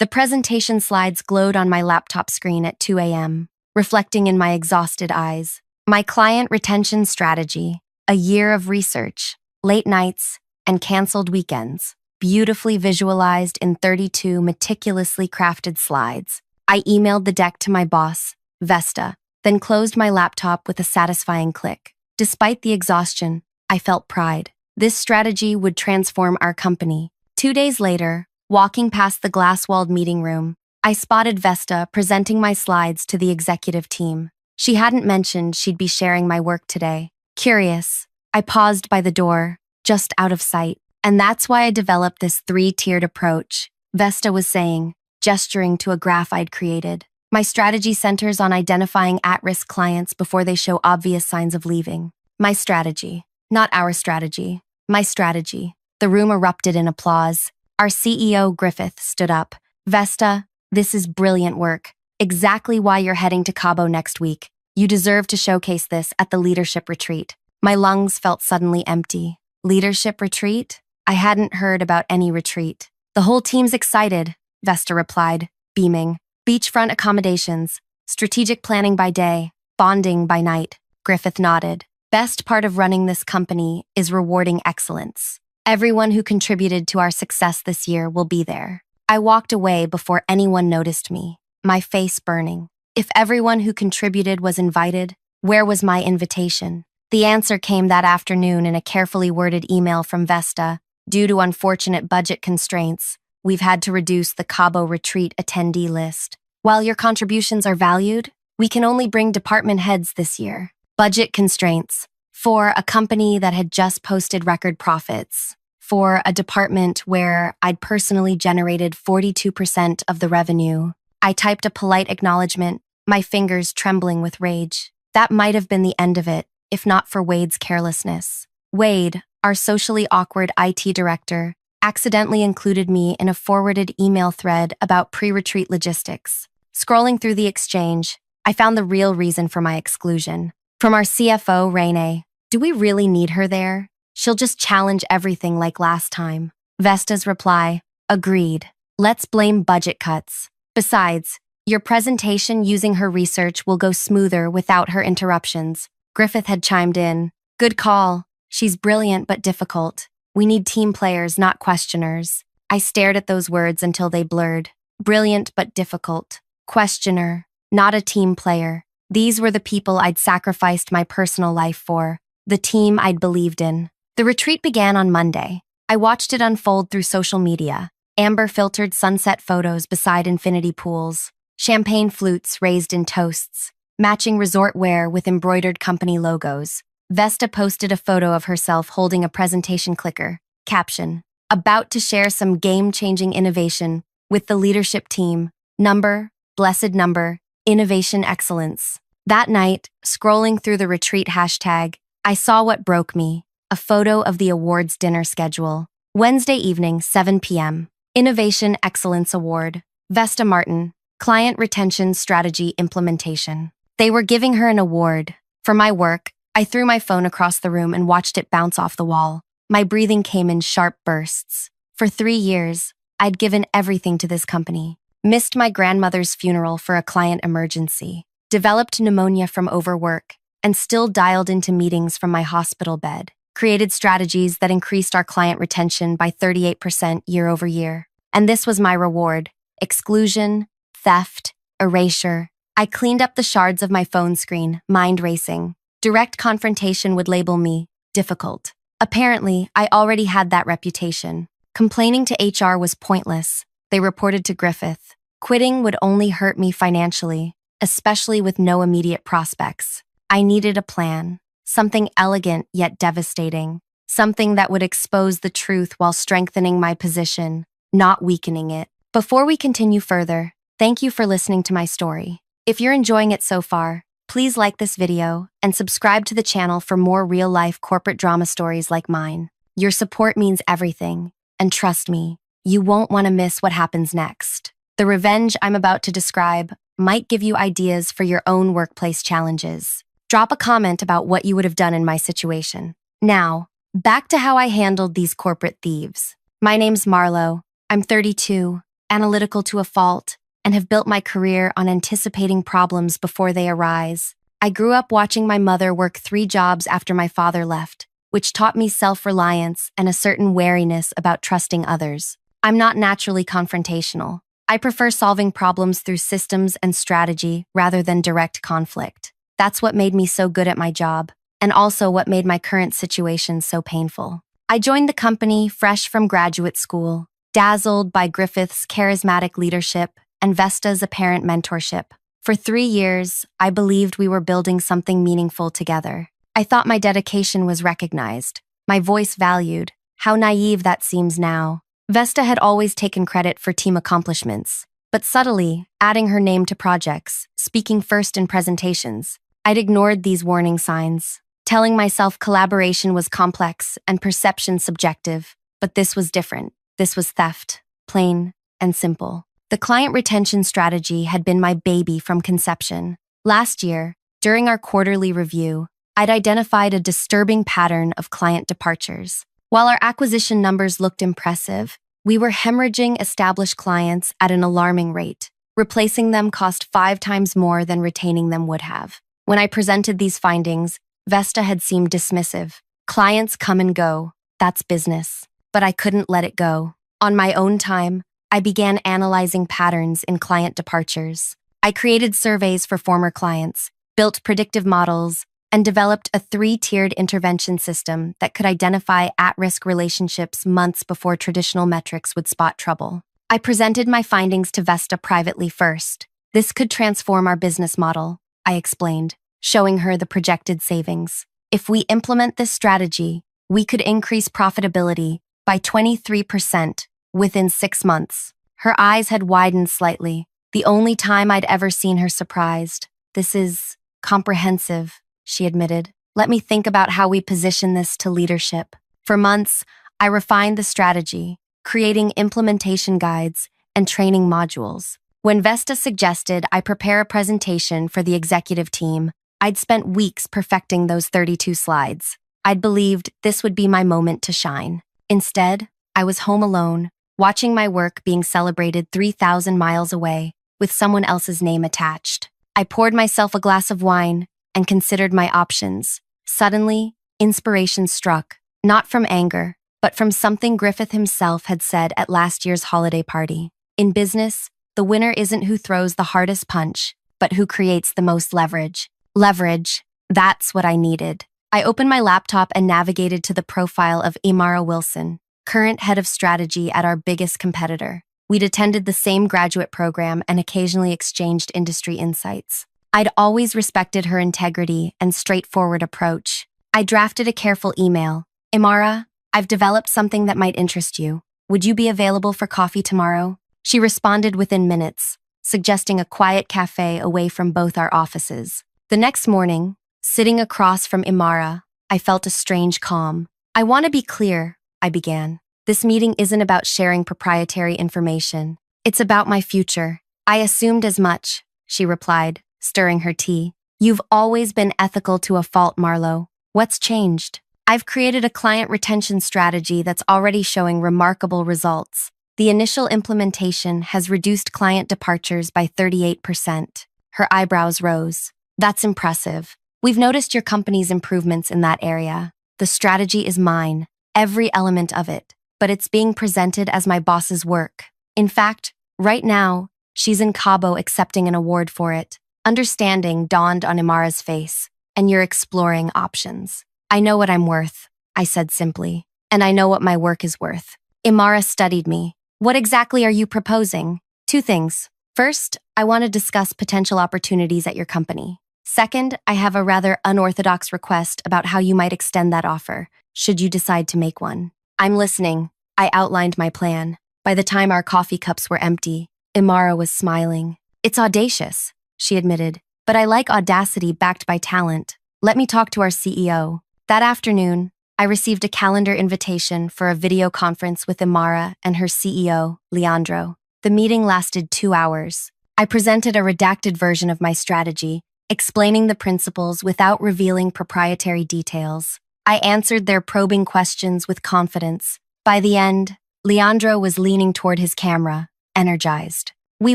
The presentation slides glowed on my laptop screen at 2 a.m., reflecting in my exhausted eyes. My client retention strategy, a year of research, late nights, and canceled weekends, beautifully visualized in 32 meticulously crafted slides. I emailed the deck to my boss, Vesta, then closed my laptop with a satisfying click. Despite the exhaustion, I felt pride. This strategy would transform our company. 2 days later, walking past the glass-walled meeting room, I spotted Vesta presenting my slides to the executive team. She hadn't mentioned she'd be sharing my work today. Curious, I paused by the door, just out of sight. And that's why I developed this 3-tiered approach, Vesta was saying, gesturing to a graph I'd created. My strategy centers on identifying at-risk clients before they show obvious signs of leaving. My strategy, not our strategy. My strategy. The room erupted in applause. Our CEO, Griffith, stood up. Vesta, this is brilliant work. Exactly why you're heading to Cabo next week. You deserve to showcase this at the leadership retreat. My lungs felt suddenly empty. Leadership retreat? I hadn't heard about any retreat. The whole team's excited, Vesta replied, beaming. Beachfront accommodations, strategic planning by day, bonding by night. Griffith nodded. Best part of running this company is rewarding excellence. Everyone who contributed to our success this year will be there. I walked away before anyone noticed me, my face burning. If everyone who contributed was invited, where was my invitation? The answer came that afternoon in a carefully worded email from Vesta. Due to unfortunate budget constraints, we've had to reduce the Cabo retreat attendee list. While your contributions are valued, we can only bring department heads this year. Budget constraints. For a company that had just posted record profits. For a department where I'd personally generated 42% of the revenue. I typed a polite acknowledgement, my fingers trembling with rage. That might have been the end of it, if not for Wade's carelessness. Wade, our socially awkward IT director, accidentally included me in a forwarded email thread about pre-retreat logistics. Scrolling through the exchange, I found the real reason for my exclusion. From our CFO, Rene. Do we really need her there? She'll just challenge everything like last time. Vesta's reply, agreed. Let's blame budget cuts. Besides, your presentation using her research will go smoother without her interruptions. Griffith had chimed in. Good call. She's brilliant but difficult. We need team players, not questioners. I stared at those words until they blurred. Brilliant but difficult. Questioner, not a team player. These were the people I'd sacrificed my personal life for, the team I'd believed in. The retreat began on Monday. I watched it unfold through social media. Amber-filtered sunset photos beside infinity pools. Champagne flutes raised in toasts. Matching resort wear with embroidered company logos. Vesta posted a photo of herself holding a presentation clicker. Caption, about to share some game-changing innovation with the leadership team. Number, blessed number, innovation excellence. That night, scrolling through the retreat hashtag, I saw what broke me, a photo of the awards dinner schedule. Wednesday evening, 7 p.m. Innovation Excellence Award. Vesta Martin, Client Retention Strategy Implementation. They were giving her an award. For my work, I threw my phone across the room and watched it bounce off the wall. My breathing came in sharp bursts. For 3 years, I'd given everything to this company. Missed my grandmother's funeral for a client emergency. Developed pneumonia from overwork, and still dialed into meetings from my hospital bed. Created strategies that increased our client retention by 38% year over year. And this was my reward. Exclusion, theft, erasure. I cleaned up the shards of my phone screen, mind racing. Direct confrontation would label me difficult. Apparently, I already had that reputation. Complaining to HR was pointless. They reported to Griffith. Quitting would only hurt me financially, especially with no immediate prospects. I needed a plan, something elegant yet devastating, something that would expose the truth while strengthening my position, not weakening it. Before we continue further, thank you for listening to my story. If you're enjoying it so far, please like this video and subscribe to the channel for more real-life corporate drama stories like mine. Your support means everything, and trust me, you won't want to miss what happens next. The revenge I'm about to describe might give you ideas for your own workplace challenges. Drop a comment about what you would have done in my situation. Now, back to how I handled these corporate thieves. My name's Marlo. I'm 32, analytical to a fault, and have built my career on anticipating problems before they arise. I grew up watching my mother work 3 jobs after my father left, which taught me self-reliance and a certain wariness about trusting others. I'm not naturally confrontational. I prefer solving problems through systems and strategy rather than direct conflict. That's what made me so good at my job, and also what made my current situation so painful. I joined the company fresh from graduate school, dazzled by Griffith's charismatic leadership and Vesta's apparent mentorship. For 3 years, I believed we were building something meaningful together. I thought my dedication was recognized, my voice valued. How naive that seems now. Vesta had always taken credit for team accomplishments, but subtly, adding her name to projects, speaking first in presentations. I'd ignored these warning signs, telling myself collaboration was complex and perception subjective. But this was different. This was theft, plain and simple. The client retention strategy had been my baby from conception. Last year, during our quarterly review, I'd identified a disturbing pattern of client departures. While our acquisition numbers looked impressive, we were hemorrhaging established clients at an alarming rate. Replacing them cost 5 times more than retaining them would have. When I presented these findings, Vesta had seemed dismissive. Clients come and go. That's business. But I couldn't let it go. On my own time, I began analyzing patterns in client departures. I created surveys for former clients, built predictive models, and developed a 3-tiered intervention system that could identify at-risk relationships months before traditional metrics would spot trouble. I presented my findings to Vesta privately first. This could transform our business model, I explained, showing her the projected savings. If we implement this strategy, we could increase profitability by 23% within 6 months. Her eyes had widened slightly, the only time I'd ever seen her surprised. This is comprehensive, she admitted. Let me think about how we position this to leadership. For months, I refined the strategy, creating implementation guides and training modules. When Vesta suggested I prepare a presentation for the executive team, I'd spent weeks perfecting those 32 slides. I'd believed this would be my moment to shine. Instead, I was home alone, watching my work being celebrated 3,000 miles away, with someone else's name attached. I poured myself a glass of wine and considered my options. Suddenly, inspiration struck, not from anger, but from something Griffith himself had said at last year's holiday party. In business, the winner isn't who throws the hardest punch, but who creates the most leverage. Leverage, that's what I needed. I opened my laptop and navigated to the profile of Imara Wilson, current head of strategy at our biggest competitor. We'd attended the same graduate program and occasionally exchanged industry insights. I'd always respected her integrity and straightforward approach. I drafted a careful email. Imara, I've developed something that might interest you. Would you be available for coffee tomorrow? She responded within minutes, suggesting a quiet cafe away from both our offices. The next morning, sitting across from Imara, I felt a strange calm. I want to be clear, I began. This meeting isn't about sharing proprietary information. It's about my future. I assumed as much, she replied, stirring her tea. You've always been ethical to a fault, Marlo. What's changed? I've created a client retention strategy that's already showing remarkable results. The initial implementation has reduced client departures by 38%. Her eyebrows rose. That's impressive. We've noticed your company's improvements in that area. The strategy is mine, every element of it, but it's being presented as my boss's work. In fact, right now, she's in Cabo accepting an award for it. Understanding dawned on Imara's face, and you're exploring options. I know what I'm worth, I said simply, and I know what my work is worth. Imara studied me. What exactly are you proposing? 2 things. First, I want to discuss potential opportunities at your company. Second, I have a rather unorthodox request about how you might extend that offer, should you decide to make one. I'm listening. I outlined my plan. By the time our coffee cups were empty, Imara was smiling. It's audacious, she admitted, but I like audacity backed by talent. Let me talk to our CEO. That afternoon, I received a calendar invitation for a video conference with Imara and her CEO, Leandro. The meeting lasted 2 hours. I presented a redacted version of my strategy, explaining the principles without revealing proprietary details. I answered their probing questions with confidence. By the end, Leandro was leaning toward his camera, energized. "We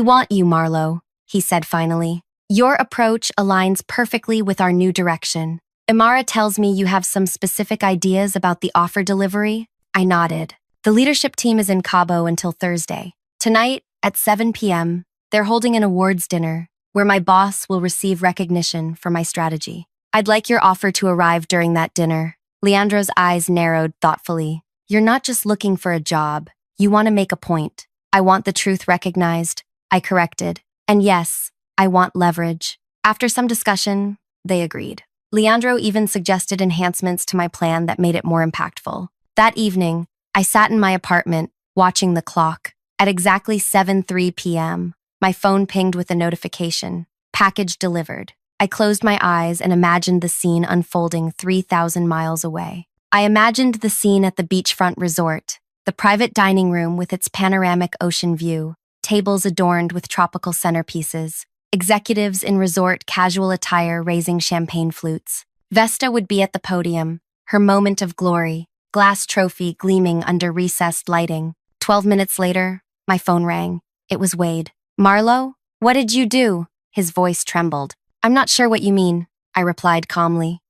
want you, Marlo," he said finally. "Your approach aligns perfectly with our new direction. Imara tells me you have some specific ideas about the offer delivery." I nodded. "The leadership team is in Cabo until Thursday. Tonight, at 7 p.m., they're holding an awards dinner where my boss will receive recognition for my strategy. I'd like your offer to arrive during that dinner." Leandro's eyes narrowed thoughtfully. "You're not just looking for a job. You want to make a point." "I want the truth recognized," I corrected. "And yes, I want leverage." After some discussion, they agreed. Leandro even suggested enhancements to my plan that made it more impactful. That evening, I sat in my apartment, watching the clock. At exactly 7:03 p.m., my phone pinged with a notification. "Package delivered." I closed my eyes and imagined the scene unfolding 3,000 miles away. I imagined the scene at the beachfront resort, the private dining room with its panoramic ocean view, tables adorned with tropical centerpieces, executives in resort casual attire raising champagne flutes. Vesta would be at the podium, her moment of glory, glass trophy gleaming under recessed lighting. 12 minutes later, my phone rang. It was Wade. "Marlo, what did you do?" His voice trembled. "I'm not sure what you mean," I replied calmly.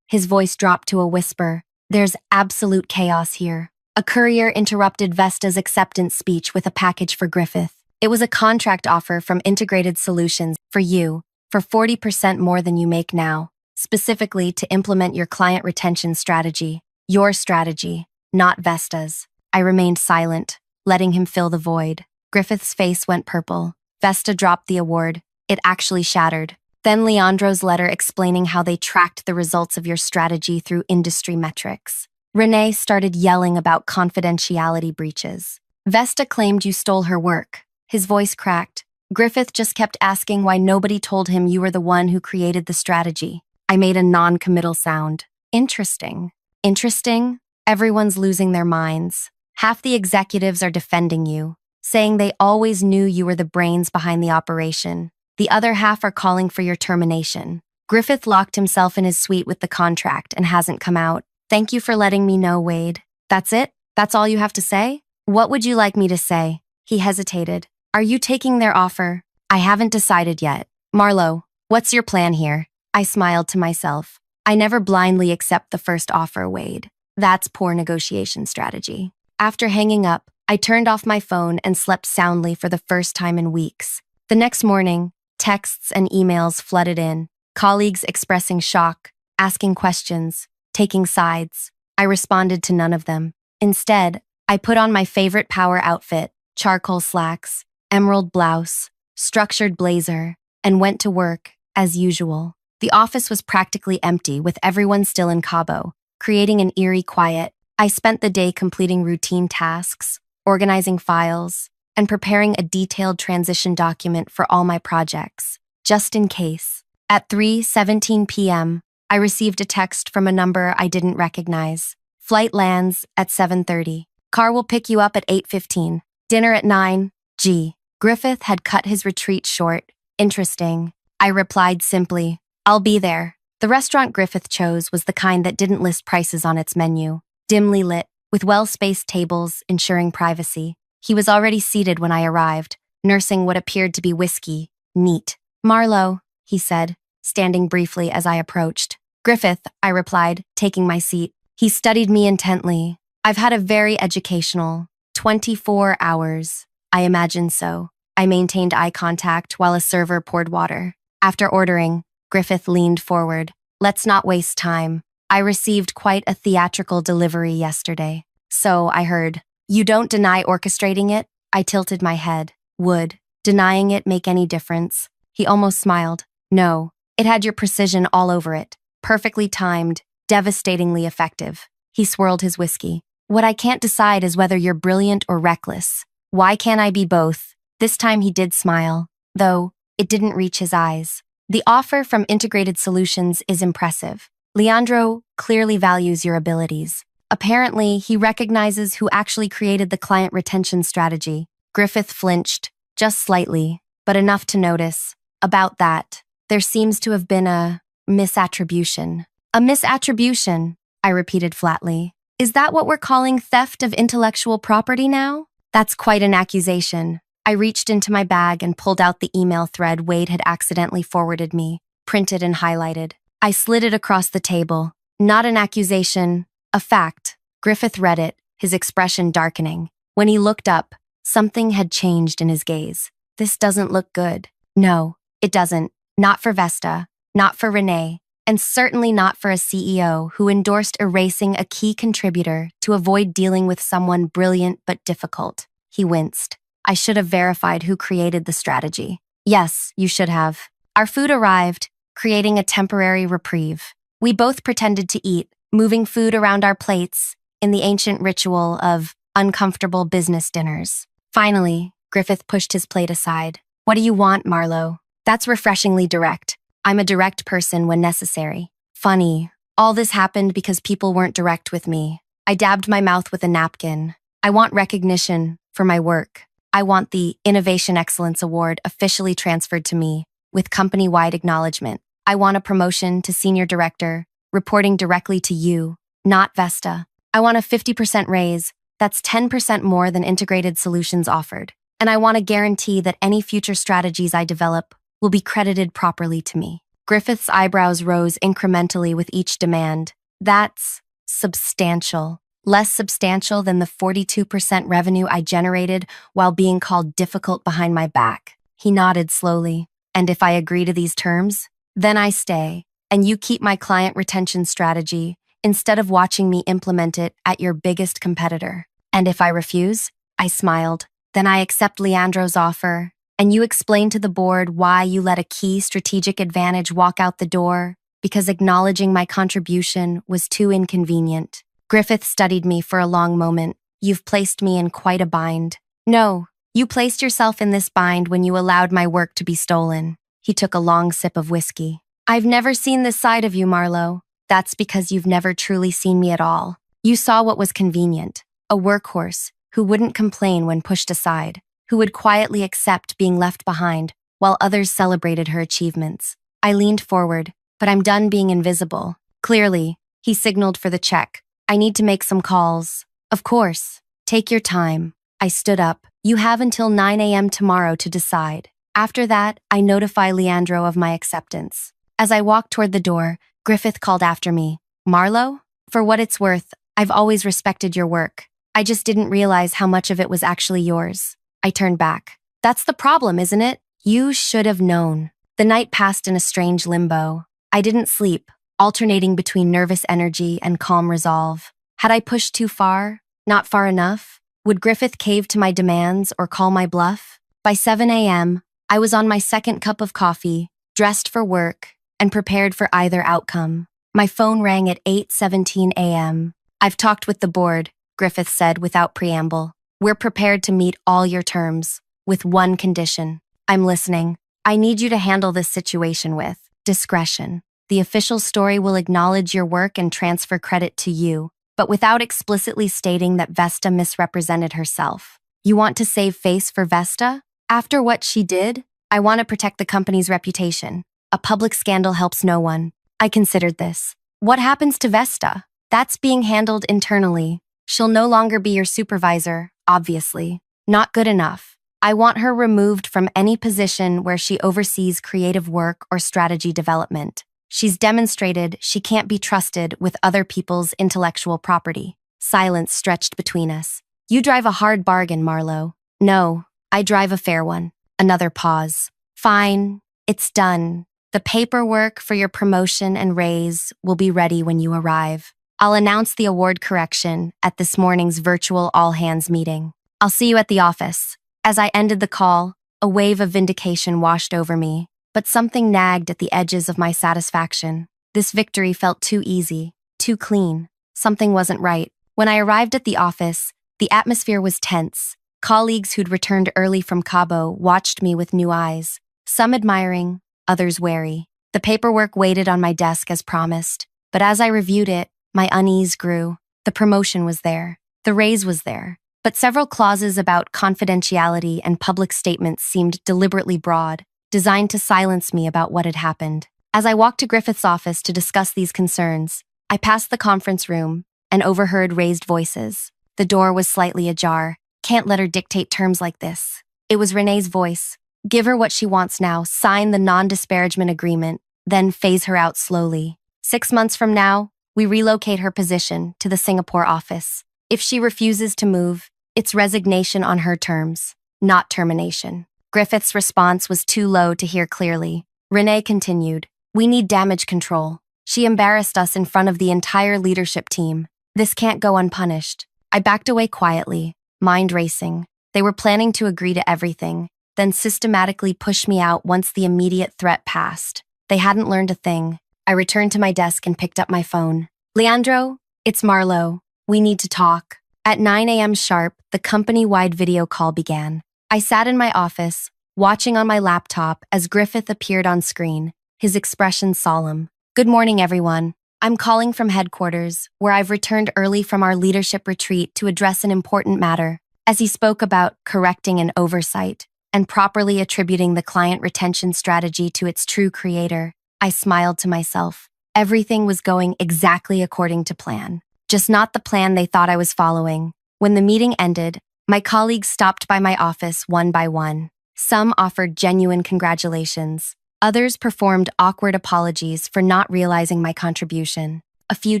His voice dropped to a whisper. "There's absolute chaos here." A courier interrupted Vesta's acceptance speech with a package for Griffith. It was a contract offer from Integrated Solutions for you, for 40% more than you make now, specifically to implement your client retention strategy. Your strategy, not Vesta's. I remained silent, letting him fill the void. Griffith's face went purple. Vesta dropped the award. It actually shattered. Then Leandro's letter explaining how they tracked the results of your strategy through industry metrics. Renee started yelling about confidentiality breaches. Vesta claimed you stole her work. His voice cracked. Griffith just kept asking why nobody told him you were the one who created the strategy. I made a non-committal sound. Interesting. Interesting? Everyone's losing their minds. Half the executives are defending you, saying they always knew you were the brains behind the operation. The other half are calling for your termination. Griffith locked himself in his suite with the contract and hasn't come out. "Thank you for letting me know, Wade." "That's it? That's all you have to say?" "What would you like me to say?" He hesitated. "Are you taking their offer?" "I haven't decided yet." "Marlo, what's your plan here?" I smiled to myself. "I never blindly accept the first offer, Wade. That's poor negotiation strategy." After hanging up, I turned off my phone and slept soundly for the first time in weeks. The next morning, texts and emails flooded in, colleagues expressing shock, asking questions, taking sides. I responded to none of them. Instead, I put on my favorite power outfit, charcoal slacks, emerald blouse, structured blazer, and went to work, as usual. The office was practically empty, with everyone still in Cabo, creating an eerie quiet. I spent the day completing routine tasks, organizing files, and preparing a detailed transition document for all my projects, just in case. At 3:17 p.m., I received a text from a number I didn't recognize. "Flight lands at 7:30. Car will pick you up at 8:15. Dinner at 9. G." Griffith had cut his retreat short. "Interesting." I replied simply, "I'll be there." The restaurant Griffith chose was the kind that didn't list prices on its menu. Dimly lit, with well-spaced tables ensuring privacy. He was already seated when I arrived, nursing what appeared to be whiskey. Neat. "Marlo," he said, standing briefly as I approached. "Griffith," I replied, taking my seat. He studied me intently. "I've had a very educational 24 hours. I imagine so." I maintained eye contact while a server poured water. After ordering, Griffith leaned forward. "Let's not waste time. I received quite a theatrical delivery yesterday." "So I heard." "You don't deny orchestrating it?" I tilted my head. "Would denying it make any difference?" He almost smiled. "No. It had your precision all over it. Perfectly timed, devastatingly effective." He swirled his whiskey. "What I can't decide is whether you're brilliant or reckless. Why can't I be both?" This time he did smile, though it didn't reach his eyes. "The offer from Integrated Solutions is impressive. Leandro clearly values your abilities. Apparently, he recognizes who actually created the client retention strategy." Griffith flinched, just slightly, but enough to notice. "About that, there seems to have been a misattribution." "A misattribution," I repeated flatly. "Is that what we're calling theft of intellectual property now?" "That's quite an accusation," I reached into my bag and pulled out the email thread Wade had accidentally forwarded me, printed and highlighted. I slid it across the table. Not an accusation, a fact. Griffith read it, his expression darkening. When he looked up, something had changed in his gaze. This doesn't look good. No, it doesn't. Not for Vesta, not for Renee, and certainly not for a CEO who endorsed erasing a key contributor to avoid dealing with someone brilliant but difficult. He winced. I should have verified who created the strategy. Yes, you should have. Our food arrived, creating a temporary reprieve. We both pretended to eat, moving food around our plates in the ancient ritual of uncomfortable business dinners. Finally, Griffith pushed his plate aside. What do you want, Marlowe? That's refreshingly direct. I'm a direct person when necessary. Funny. All this happened because people weren't direct with me. I dabbed my mouth with a napkin. I want recognition for my work. I want the Innovation Excellence Award officially transferred to me, with company-wide acknowledgement. I want a promotion to senior director, reporting directly to you, not Vesta. I want a 50% raise. That's 10% more than Integrated Solutions offered. And I want a guarantee that any future strategies I develop will be credited properly to me. Griffith's eyebrows rose incrementally with each demand. That's substantial. Less substantial than the 42% revenue I generated while being called difficult behind my back. He nodded slowly. And if I agree to these terms, then I stay, and you keep my client retention strategy instead of watching me implement it at your biggest competitor. And if I refuse, I smiled, then I accept Leandro's offer, and you explain to the board why you let a key strategic advantage walk out the door, because acknowledging my contribution was too inconvenient. Griffith studied me for a long moment. You've placed me in quite a bind. No, you placed yourself in this bind when you allowed my work to be stolen. He took a long sip of whiskey. I've never seen this side of you, Marlowe. That's because you've never truly seen me at all. You saw what was convenient, a workhorse who wouldn't complain when pushed aside, who would quietly accept being left behind while others celebrated her achievements. I leaned forward, but I'm done being invisible. Clearly, he signaled for the check. I need to make some calls. Of course. Take your time. I stood up. You have until 9 a.m. tomorrow to decide. After that, I notify Leandro of my acceptance. As I walked toward the door, Griffith called after me. Marlowe? For what it's worth, I've always respected your work. I just didn't realize how much of it was actually yours. I turned back. That's the problem, isn't it? You should have known. The night passed in a strange limbo. I didn't sleep, alternating between nervous energy and calm resolve. Had I pushed too far? Not far enough? Would Griffith cave to my demands or call my bluff? By 7 a.m., I was on my second cup of coffee, dressed for work, and prepared for either outcome. My phone rang at 8:17 a.m. I've talked with the board, Griffith said without preamble. We're prepared to meet all your terms, with one condition. I'm listening. I need you to handle this situation with discretion. The official story will acknowledge your work and transfer credit to you, but without explicitly stating that Vesta misrepresented herself. You want to save face for Vesta? After what she did, I want to protect the company's reputation. A public scandal helps no one. I considered this. What happens to Vesta? That's being handled internally. She'll no longer be your supervisor, obviously. Not good enough. I want her removed from any position where she oversees creative work or strategy development. She's demonstrated she can't be trusted with other people's intellectual property. Silence stretched between us. You drive a hard bargain, Marlowe. No, I drive a fair one. Another pause. Fine, it's done. The paperwork for your promotion and raise will be ready when you arrive. I'll announce the award correction at this morning's virtual all-hands meeting. I'll see you at the office. As I ended the call, a wave of vindication washed over me, but something nagged at the edges of my satisfaction. This victory felt too easy, too clean. Something wasn't right. When I arrived at the office, the atmosphere was tense. Colleagues who'd returned early from Cabo watched me with new eyes, some admiring, others wary. The paperwork waited on my desk as promised, but as I reviewed it, my unease grew. The promotion was there. The raise was there. But several clauses about confidentiality and public statements seemed deliberately broad, designed to silence me about what had happened. As I walked to Griffith's office to discuss these concerns, I passed the conference room and overheard raised voices. The door was slightly ajar. Can't let her dictate terms like this. It was Renee's voice. Give her what she wants now, sign the non-disparagement agreement, then phase her out slowly. 6 months from now, we relocate her position to the Singapore office. If she refuses to move, it's resignation on her terms, not termination. Griffith's response was too low to hear clearly. Renee continued, we need damage control. She embarrassed us in front of the entire leadership team. This can't go unpunished. I backed away quietly, mind racing. They were planning to agree to everything, then systematically push me out once the immediate threat passed. They hadn't learned a thing. I returned to my desk and picked up my phone. Leandro, it's Marlo. We need to talk. At 9 a.m. sharp, the company-wide video call began. I sat in my office, watching on my laptop as Griffith appeared on screen, his expression solemn. Good morning, everyone. I'm calling from headquarters, where I've returned early from our leadership retreat to address an important matter. As he spoke about correcting an oversight and properly attributing the client retention strategy to its true creator, I smiled to myself. Everything was going exactly according to plan, just not the plan they thought I was following. When the meeting ended, my colleagues stopped by my office one by one. Some offered genuine congratulations. Others performed awkward apologies for not realizing my contribution. A few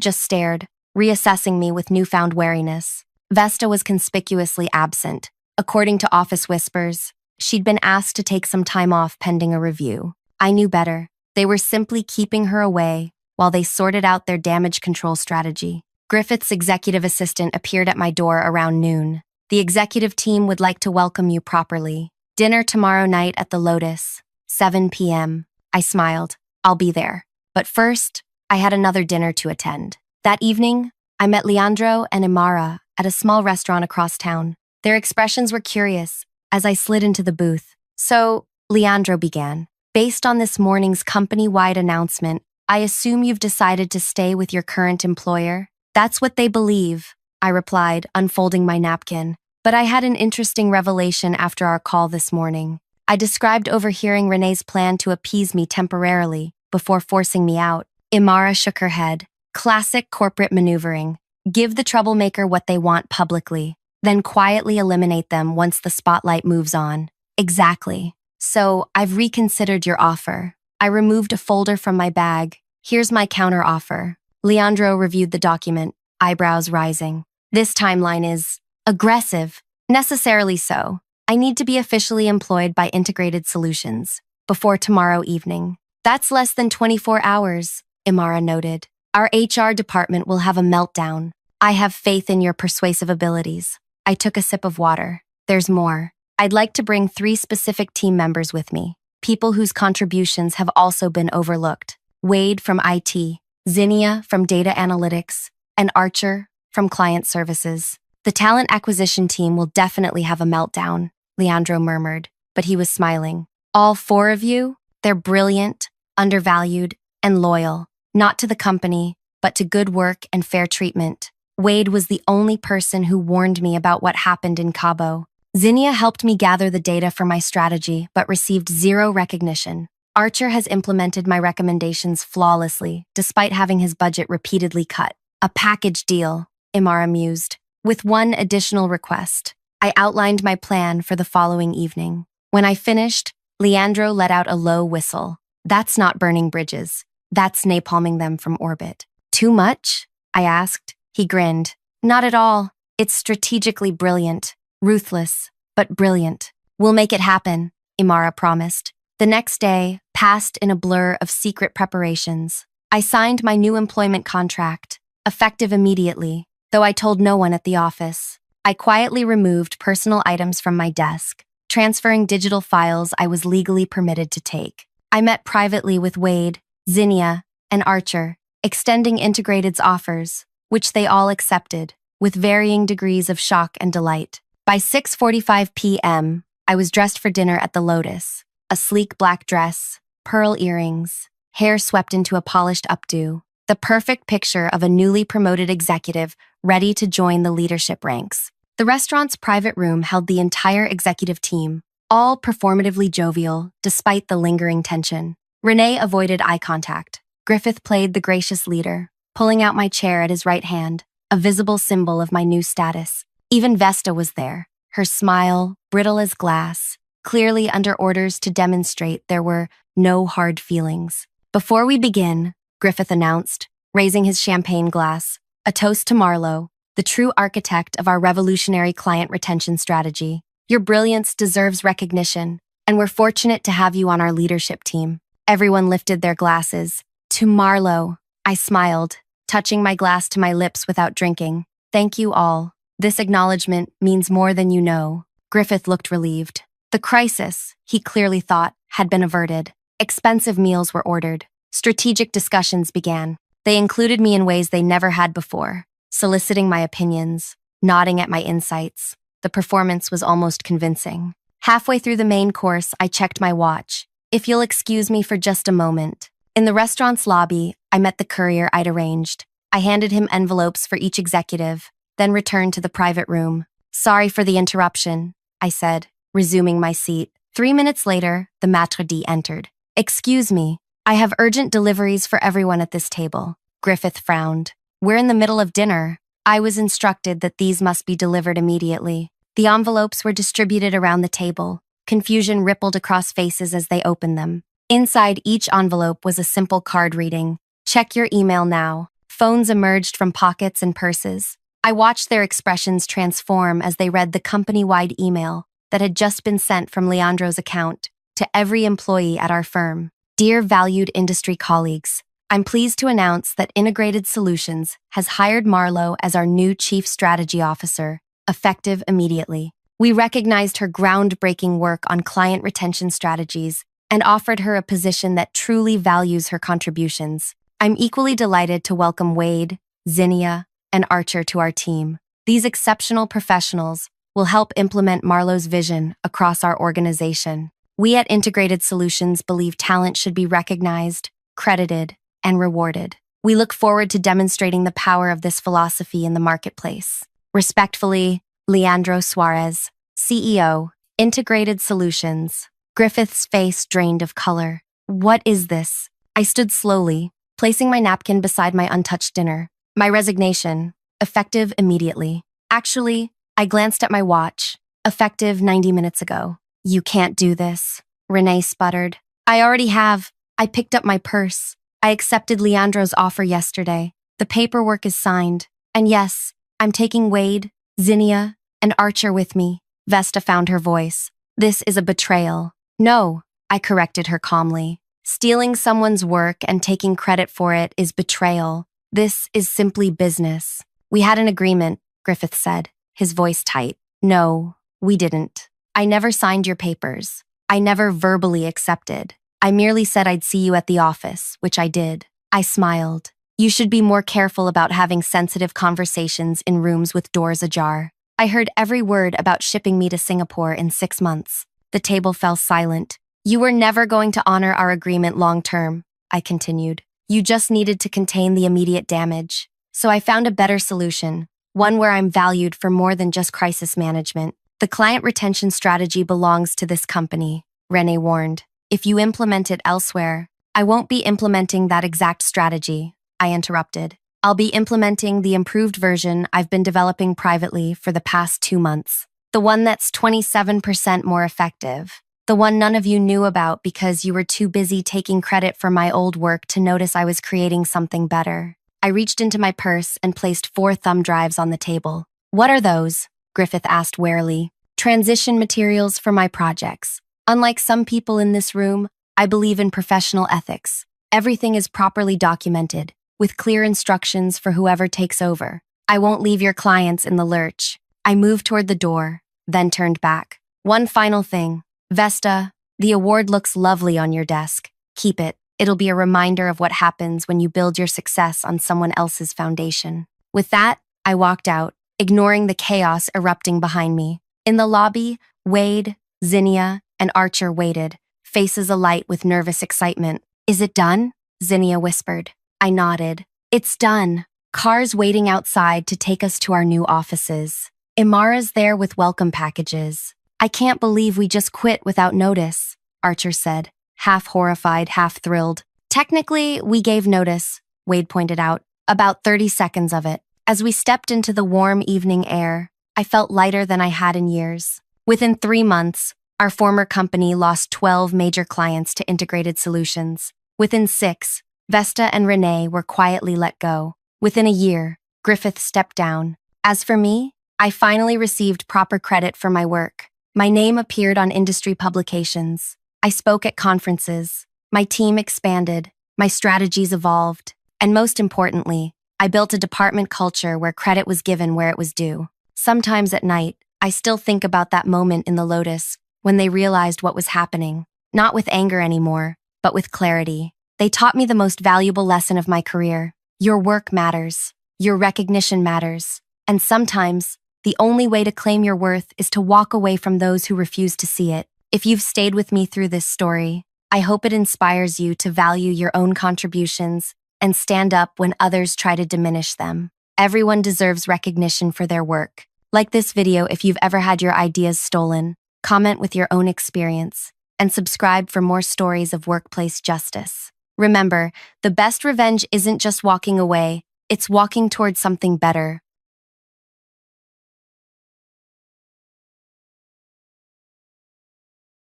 just stared, reassessing me with newfound wariness. Vesta was conspicuously absent. According to office whispers, she'd been asked to take some time off pending a review. I knew better. They were simply keeping her away while they sorted out their damage control strategy. Griffith's executive assistant appeared at my door around noon. The executive team would like to welcome you properly. Dinner tomorrow night at the Lotus, 7 p.m. I smiled. I'll be there. But first, I had another dinner to attend. That evening, I met Leandro and Imara at a small restaurant across town. Their expressions were curious as I slid into the booth. So, Leandro began. Based on this morning's company-wide announcement, I assume you've decided to stay with your current employer? That's what they believe, I replied, unfolding my napkin. But I had an interesting revelation after our call this morning. I described overhearing Renee's plan to appease me temporarily before forcing me out. Imara shook her head. Classic corporate maneuvering. Give the troublemaker what they want publicly, then quietly eliminate them once the spotlight moves on. Exactly. So, I've reconsidered your offer. I removed a folder from my bag. Here's my counter offer. Leandro reviewed the document, eyebrows rising. This timeline is aggressive. Necessarily so. I need to be officially employed by Integrated Solutions before tomorrow evening. That's less than 24 hours, Imara noted. Our HR department will have a meltdown. I have faith in your persuasive abilities. I took a sip of water. There's more. I'd like to bring 3 specific team members with me, people whose contributions have also been overlooked. Wade from IT, Zinnia from Data Analytics, and Archer from Client Services. The talent acquisition team will definitely have a meltdown, Leandro murmured, but he was smiling. All 4 of you? They're brilliant, undervalued, and loyal, not to the company, but to good work and fair treatment. Wade was the only person who warned me about what happened in Cabo. Zinnia helped me gather the data for my strategy, but received 0 recognition. Archer has implemented my recommendations flawlessly, despite having his budget repeatedly cut. A package deal, Imara mused, with one additional request. I outlined my plan for the following evening. When I finished, Leandro let out a low whistle. That's not burning bridges. That's napalming them from orbit. Too much? I asked. He grinned. Not at all. It's strategically brilliant. Ruthless, but brilliant. We'll make it happen, Imara promised. The next day passed in a blur of secret preparations. I signed my new employment contract, effective immediately, though I told no one at the office. I quietly removed personal items from my desk, transferring digital files I was legally permitted to take. I met privately with Wade, Zinnia, and Archer, extending Integrated's offers, which they all accepted, with varying degrees of shock and delight. By 6:45 p.m., I was dressed for dinner at the Lotus, a sleek black dress, pearl earrings, hair swept into a polished updo, the perfect picture of a newly promoted executive ready to join the leadership ranks. The restaurant's private room held the entire executive team, all performatively jovial despite the lingering tension. Renee avoided eye contact. Griffith played the gracious leader, pulling out my chair at his right hand, a visible symbol of my new status. Even Vesta was there, her smile brittle as glass, clearly under orders to demonstrate there were no hard feelings. "Before we begin," Griffith announced, raising his champagne glass, "a toast to Marlowe, the true architect of our revolutionary client retention strategy. Your brilliance deserves recognition, and we're fortunate to have you on our leadership team." Everyone lifted their glasses. "To Marlowe," I smiled, touching my glass to my lips without drinking. "Thank you all. This acknowledgement means more than you know." Griffith looked relieved. The crisis, he clearly thought, had been averted. Expensive meals were ordered. Strategic discussions began. They included me in ways they never had before, soliciting my opinions, nodding at my insights. The performance was almost convincing. Halfway through the main course, I checked my watch. "If you'll excuse me for just a moment." In the restaurant's lobby, I met the courier I'd arranged. I handed him envelopes for each executive, then returned to the private room. "Sorry for the interruption," I said, resuming my seat. 3 minutes later, the maître d' entered. "Excuse me, I have urgent deliveries for everyone at this table." Griffith frowned. "We're in the middle of dinner." I was instructed that these must be delivered immediately. The envelopes were distributed around the table. Confusion rippled across faces as they opened them. Inside each envelope was a simple card reading, "Check your email now." Phones emerged from pockets and purses. I watched their expressions transform as they read the company-wide email that had just been sent from Leandro's account to every employee at our firm. "Dear valued industry colleagues, I'm pleased to announce that Integrated Solutions has hired Marlowe as our new Chief Strategy Officer, effective immediately. We recognized her groundbreaking work on client retention strategies and offered her a position that truly values her contributions. I'm equally delighted to welcome Wade, Zinnia, and Archer to our team. These exceptional professionals will help implement Marlowe's vision across our organization. We at Integrated Solutions believe talent should be recognized, credited, and rewarded. We look forward to demonstrating the power of this philosophy in the marketplace. Respectfully, Leandro Suarez, CEO, Integrated Solutions." Griffith's face drained of color. "What is this?" I stood slowly, placing my napkin beside my untouched dinner. "My resignation, effective immediately." Actually, I glanced at my watch, effective 90 minutes ago. "You can't do this," Renee sputtered. "I already have." I picked up my purse. I accepted Leandro's offer yesterday. The paperwork is signed. And yes, I'm taking Wade, Zinnia, and Archer with me. Vesta found her voice. "This is a betrayal." "No," I corrected her calmly. "Stealing someone's work and taking credit for it is betrayal. This is simply business." "We had an agreement," Griffith said, his voice tight. "No, we didn't. I never signed your papers. I never verbally accepted. I merely said I'd see you at the office, which I did." I smiled. "You should be more careful about having sensitive conversations in rooms with doors ajar." I heard every word about shipping me to Singapore in 6 months. The table fell silent. "You were never going to honor our agreement long term," I continued. "You just needed to contain the immediate damage. So I found a better solution, one where I'm valued for more than just crisis management. The client retention strategy belongs to this company," Renee warned. "If you implement it elsewhere." "I won't be implementing that exact strategy," I interrupted. "I'll be implementing the improved version I've been developing privately for the past 2 months. The one that's 27% more effective. The one none of you knew about because you were too busy taking credit for my old work to notice I was creating something better." I reached into my purse and placed 4 thumb drives on the table. "What are those?" Griffith asked warily. "Transition materials for my projects. Unlike some people in this room, I believe in professional ethics. Everything is properly documented, with clear instructions for whoever takes over. I won't leave your clients in the lurch." I moved toward the door, then turned back. "One final thing. Vesta, the award looks lovely on your desk. Keep it. It'll be a reminder of what happens when you build your success on someone else's foundation." With that, I walked out, ignoring the chaos erupting behind me. In the lobby, Wade, Zinnia, and Archer waited, faces alight with nervous excitement. "Is it done?" Zinnia whispered. I nodded. "It's done. Cars waiting outside to take us to our new offices. Imara's there with welcome packages." "I can't believe we just quit without notice," Archer said, half horrified, half thrilled. "Technically, we gave notice," Wade pointed out, "about 30 seconds of it." As we stepped into the warm evening air, I felt lighter than I had in years. Within 3 months, our former company lost 12 major clients to integrated solutions. Within 6, Vesta and Renee were quietly let go. Within a year, Griffith stepped down. As for me, I finally received proper credit for my work. My name appeared on industry publications. I spoke at conferences. My team expanded. My strategies evolved. And most importantly, I built a department culture where credit was given where it was due. Sometimes at night, I still think about that moment in the Lotus when they realized what was happening, not with anger anymore, but with clarity. They taught me the most valuable lesson of my career. Your work matters. Your recognition matters. And sometimes, the only way to claim your worth is to walk away from those who refuse to see it. If you've stayed with me through this story, I hope it inspires you to value your own contributions and stand up when others try to diminish them. Everyone deserves recognition for their work. Like this video if you've ever had your ideas stolen, comment with your own experience, and subscribe for more stories of workplace justice. Remember, the best revenge isn't just walking away, it's walking towards something better.